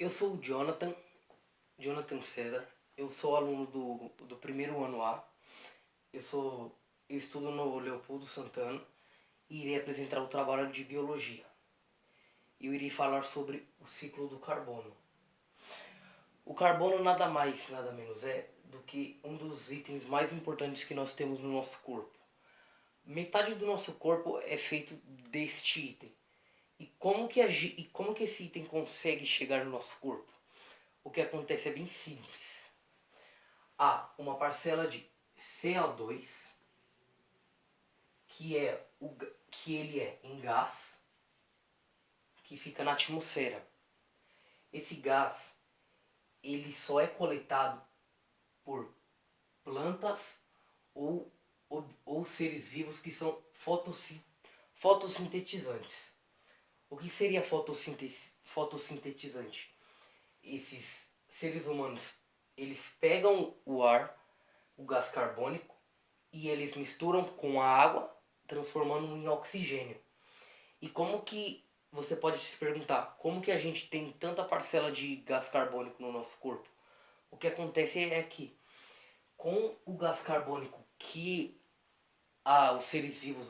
Eu sou o Jonathan César. Eu sou aluno do primeiro ano A. Eu estudo no Leopoldo Santana e irei apresentar o trabalho de biologia. Eu irei falar sobre o ciclo do carbono. O carbono nada mais, nada menos é do que um dos itens mais importantes que nós temos no nosso corpo. Metade do nosso corpo é feito deste item. E como que esse item consegue chegar no nosso corpo? O que acontece é bem simples. Há uma parcela de CO2 que ele é em gás que fica na atmosfera. Esse gás ele só é coletado por plantas ou seres vivos que são fotossintetizantes. O que seria fotossintetizante? Esses seres humanos, eles pegam o ar, o gás carbônico, e eles misturam com a água, transformando em oxigênio. E como que você pode se perguntar, como que a gente tem tanta parcela de gás carbônico no nosso corpo? O que acontece é que com o gás carbônico que os seres vivos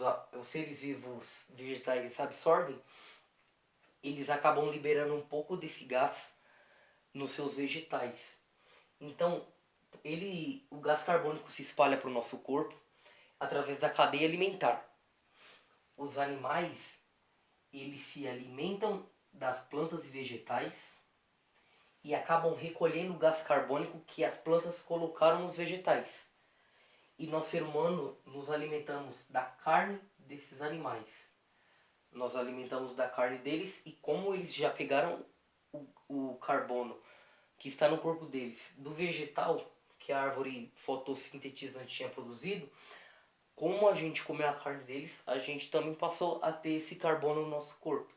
vegetais absorvem, eles acabam liberando um pouco desse gás nos seus vegetais. Então, o gás carbônico se espalha para o nosso corpo através da cadeia alimentar. Os animais, eles se alimentam das plantas e vegetais e acabam recolhendo o gás carbônico que as plantas colocaram nos vegetais. E nós, ser humano, nos alimentamos da carne desses animais. Nós alimentamos da carne deles e como eles já pegaram o carbono que está no corpo deles do vegetal que a árvore fotossintetizante tinha produzido, como a gente comeu a carne deles, a gente também passou a ter esse carbono no nosso corpo.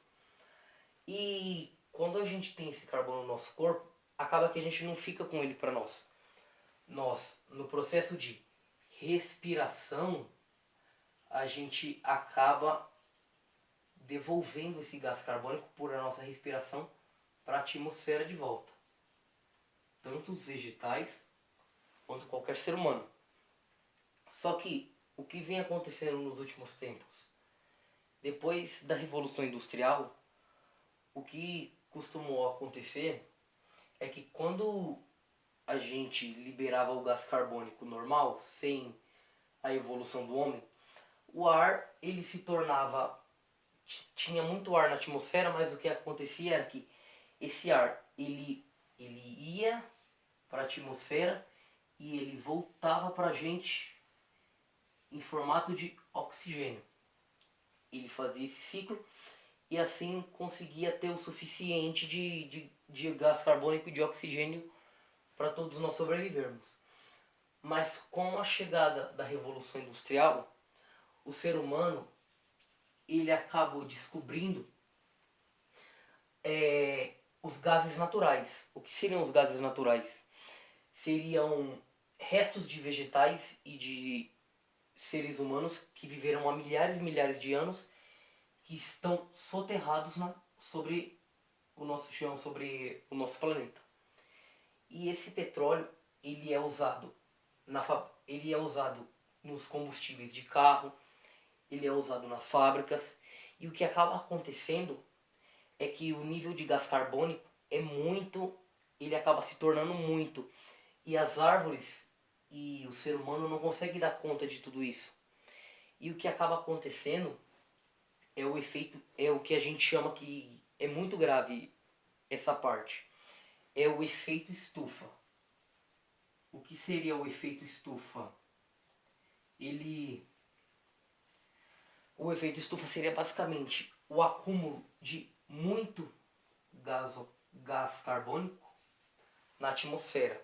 E quando a gente tem esse carbono no nosso corpo, acaba que a gente não fica com ele para nós. Nós, no processo de respiração, a gente acaba devolvendo esse gás carbônico por a nossa respiração para a atmosfera de volta. Tanto os vegetais quanto qualquer ser humano. Só que o que vem acontecendo nos últimos tempos? Depois da Revolução Industrial, o que costumou acontecer é que quando a gente liberava o gás carbônico normal, sem a evolução do homem, o ar ele se tornava tinha muito ar na atmosfera, mas o que acontecia era que esse ar ele ia para a atmosfera e ele voltava para a gente em formato de oxigênio. Ele fazia esse ciclo e assim conseguia ter o suficiente de gás carbônico e de oxigênio para todos nós sobrevivermos. Mas com a chegada da Revolução Industrial, o ser humano ele acabou descobrindo os gases naturais. O que seriam os gases naturais? Seriam restos de vegetais e de seres humanos que viveram há milhares e milhares de anos que estão soterrados sobre o nosso chão, sobre o nosso planeta. E esse petróleo ele é usado ele é usado nos combustíveis de carro, ele é usado nas fábricas e o que acaba acontecendo é que o nível de gás carbônico ele acaba se tornando muito e as árvores e o ser humano não conseguem dar conta de tudo isso. E o que acaba acontecendo é o que a gente chama que é muito grave essa parte. É o efeito estufa. O que seria o efeito estufa? O efeito estufa seria basicamente o acúmulo de muito gás carbônico na atmosfera.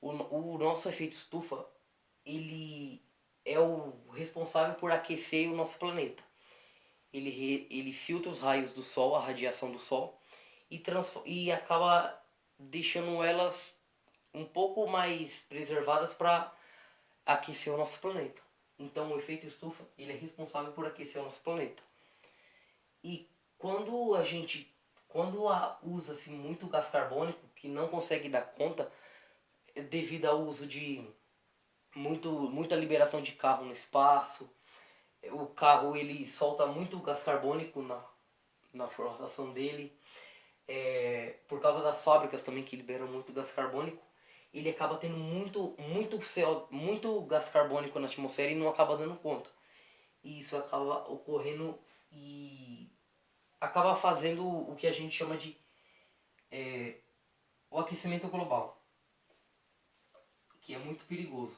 O nosso efeito estufa ele é o responsável por aquecer o nosso planeta. Ele filtra os raios do sol, a radiação do sol, e acaba deixando elas um pouco mais preservadas para aquecer o nosso planeta. Então o efeito estufa ele é responsável por aquecer o nosso planeta. E quando quando usa-se muito gás carbônico, que não consegue dar conta, devido ao uso de muita liberação de carro no espaço, o carro ele solta muito gás carbônico na formatação dele, por causa das fábricas também que liberam muito gás carbônico, ele acaba tendo muito gás carbônico na atmosfera e não acaba dando conta. E isso acaba ocorrendo e acaba fazendo o que a gente chama de o aquecimento global, que é muito perigoso.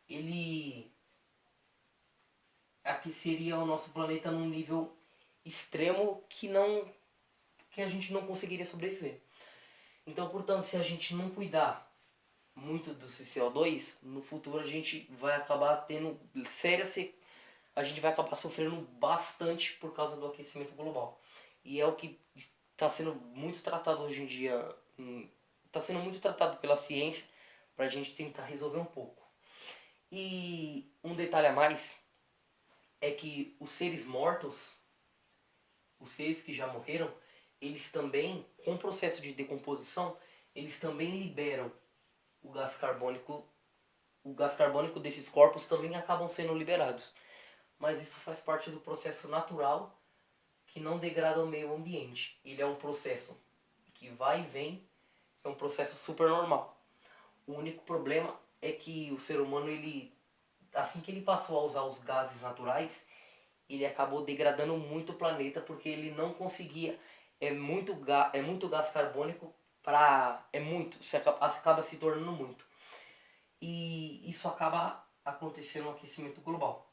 Ele aqueceria o nosso planeta num nível extremo que a gente não conseguiria sobreviver. Então, portanto, se a gente não cuidar muito do CO2, no futuro a gente vai acabar tendo a gente vai acabar sofrendo bastante por causa do aquecimento global. E é o que está sendo muito tratado hoje em dia, está sendo muito tratado pela ciência para a gente tentar resolver um pouco. E um detalhe a mais é que os seres mortos, os seres que já morreram, eles também, com o processo de decomposição, eles também liberam o gás carbônico. O gás carbônico desses corpos também acabam sendo liberados. Mas isso faz parte do processo natural que não degrada o meio ambiente. Ele é um processo que vai e vem, é um processo super normal. O único problema é que o ser humano, assim que ele passou a usar os gases naturais, ele acabou degradando muito o planeta porque ele não conseguia. É muito gás carbônico para. É muito, acaba se tornando muito. E isso acaba acontecendo no aquecimento global.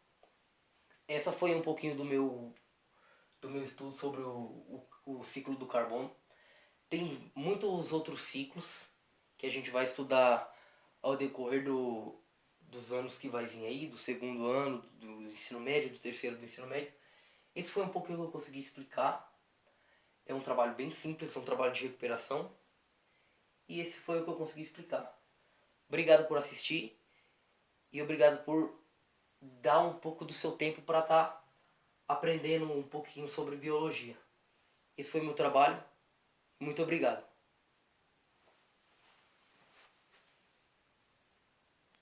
Essa foi um pouquinho do meu estudo sobre o ciclo do carbono. Tem muitos outros ciclos que a gente vai estudar ao decorrer dos anos que vai vir aí, do segundo ano do ensino médio, do terceiro do ensino médio. Esse foi um pouquinho que eu consegui explicar. É um trabalho bem simples, é um trabalho de recuperação. E esse foi o que eu consegui explicar. Obrigado por assistir e obrigado por dar um pouco do seu tempo para estar aprendendo um pouquinho sobre biologia. Esse foi meu trabalho. Muito obrigado.